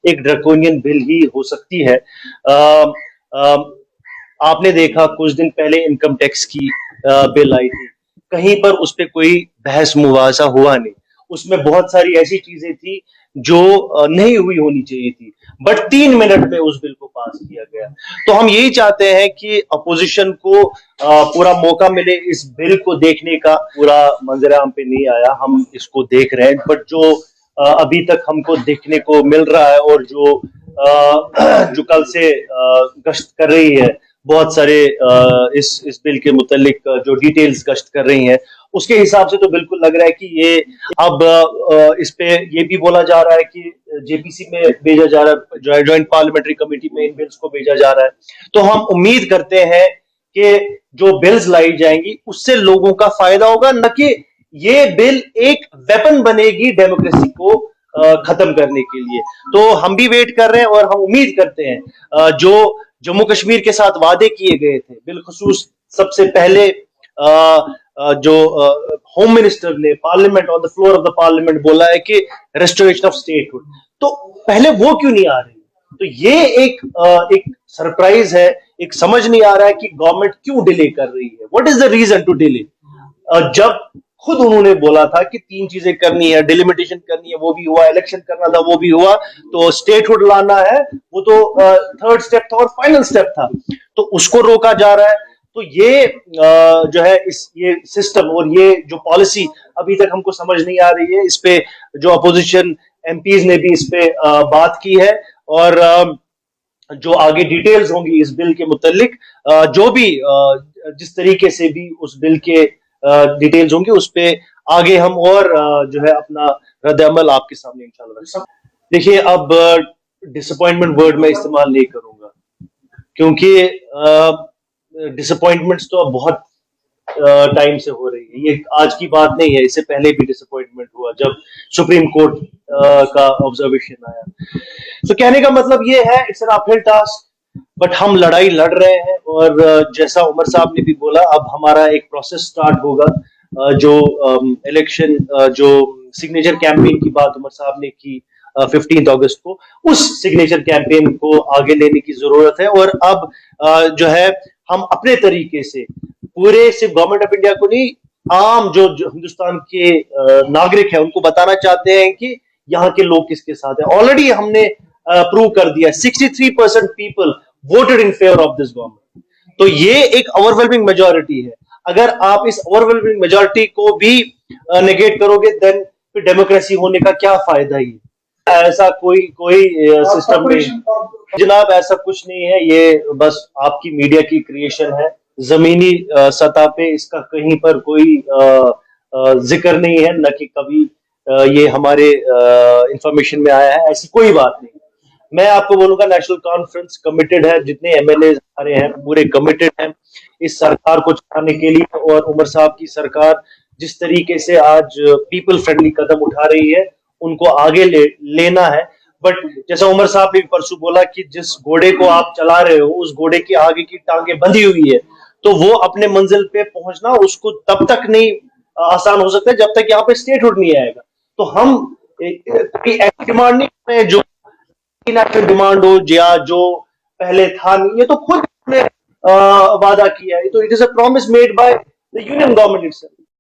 एक draconian bill ही हो सकती है। आपने देखा कुछ दिन पहले इनकम टैक्स की बिल आई थी, कहीं पर उस पर कोई बहस मुबासा हुआ नहीं। उसमें बहुत सारी ऐसी चीजें थी जो नहीं हुई होनी चाहिए थी, बट 3 मिनट में उस बिल को पास किया गया। तो हम यही चाहते हैं कि अपोजिशन को पूरा मौका मिले इस बिल को देखने का। पूरा मंजर आम पे नहीं आया, हम इसको देख रहे हैं, बट जो अभी तक हमको देखने को मिल रहा है और जो जो कल से गश्त कर रही है, बहुत सारे इस बिल के मुतालिक जो डिटेल्स गश्त कर रही हैं, उसके हिसाब से तो बिल्कुल लग रहा है कि ये अब इस पे ये भी बोला जा रहा है कि जेपीसी में भेजा जा रहा है, ज्वाइंट पार्लियामेंट्री कमेटी में इन बिल्स को भेजा जा रहा है। तो हम उम्मीद करते हैं कि जो बिल्स लाई जाएंगी उससे लोगों का फायदा होगा, न कि ये बिल एक वेपन बनेगी डेमोक्रेसी को खत्म करने के लिए। तो हम भी वेट कर रहे हैं और हम उम्मीद करते हैं जो जम्मू कश्मीर के साथ वादे किए गए थे, बिलखुसूस सबसे पहले जो होम मिनिस्टर ने parliament on the floor of the parliament बोला है कि रेस्टोरेशन ऑफ स्टेटहुड, तो पहले वो क्यों नहीं आ रही? तो ये एक सरप्राइज है। एक समझ नहीं आ रहा है कि गवर्नमेंट क्यों डिले कर रही है। What is the reason to delay? जब खुद उन्होंने बोला था कि 3 चीजें करनी है, डिलिमिटेशन करनी है, वो भी हुआ, इलेक्शन करना था, वो भी हुआ, तो स्टेटहुड लाना है, वो तो थर्ड स्टेप था और फाइनल स्टेप था, तो उसको रोका जा रहा है। तो ये जो है ये सिस्टम और ये जो पॉलिसी अभी तक हमको समझ नहीं आ रही है। इस पे जो अपोजिशन एमपीज ने भी इस पे बात की है, और जो आगे डिटेल्स होंगी इस बिल के मुतालिक, जो भी जिस तरीके से भी उस बिल के डिटेल्स होंगी, उस पे आगे हम और जो है अपना रद्द-ए-अमल आपके सामने इंशाल्लाह। देखिए, अब डिसअपॉइंटमेंट वर्ड मैं इस्तेमाल नहीं करूंगा, क्योंकि डिसअपॉइंटमेंट्स तो अब बहुत टाइम से हो रही है। ये आज की बात नहीं है, इससे पहले भी डिसअपॉइंटमेंट हुआ जब सुप्रीम कोर्ट का ऑब्जर्वेशन आया। तो कहने का मतलब ये है, it's an uphill task, but हम लड़ाई लड़ रहे हैं। और जैसा उमर साहब ने भी बोला, अब हमारा एक प्रोसेस स्टार्ट होगा। जो इलेक्शन जो सिग्नेचर कैंपेन की बात उमर साहब ने की 15 अगस्त को, उस सिग्नेचर कैंपेन को आगे लेने की जरूरत है। और अब जो है हम अपने तरीके से पूरे सिर्फ गवर्नमेंट ऑफ इंडिया को नहीं, आम जो हिंदुस्तान के नागरिक है उनको बताना चाहते हैं कि यहाँ के लोग किसके साथ हैं। ऑलरेडी हमने प्रूव कर दिया, 63% people voted in favour of this government. तो ये एक ओवरवेलमिंग मेजॉरिटी है। अगर आप इस ओवरवेलमिंग मेजॉरिटी को भी नेगेट करोगे, देन फिर डेमोक्रेसी होने का क्या फायदा ही? ऐसा कोई सिस्टम नहीं जनाब, ऐसा कुछ नहीं है। ये बस आपकी मीडिया की क्रिएशन है। जमीनी सतह पे इसका कहीं पर कोई जिक्र नहीं है, न कि कभी ये हमारे इंफॉर्मेशन में आया है। ऐसी कोई बात नहीं। मैं आपको बोलूंगा, नेशनल कॉन्फ्रेंस कमिटेड है, जितने एमएलए हमारे हैं पूरे कमिटेड हैं इस सरकार को चलाने के लिए। और उमर साहब की सरकार जिस तरीके से आज पीपल फ्रेंडली कदम उठा रही है, उनको आगे लेना है। बट जैसा उमर साहब ने परसों बोला कि जिस घोड़े को आप चला रहे हो, उस घोड़े की आगे की टांगे बंधी हुई है, तो वो अपने मंजिल पे पहुंचना उसको तब तक नहीं आसान हो सकता जब तक यहाँ पे स्टेटहुड नहीं आएगा। तो हम कोई ऐसी डिमांड नहीं कर रहे हैं जो नेशनल डिमांड हो, या जो पहले था नहीं। ये तो खुद ने वादा किया है, तो it is a promise made by the union government itself.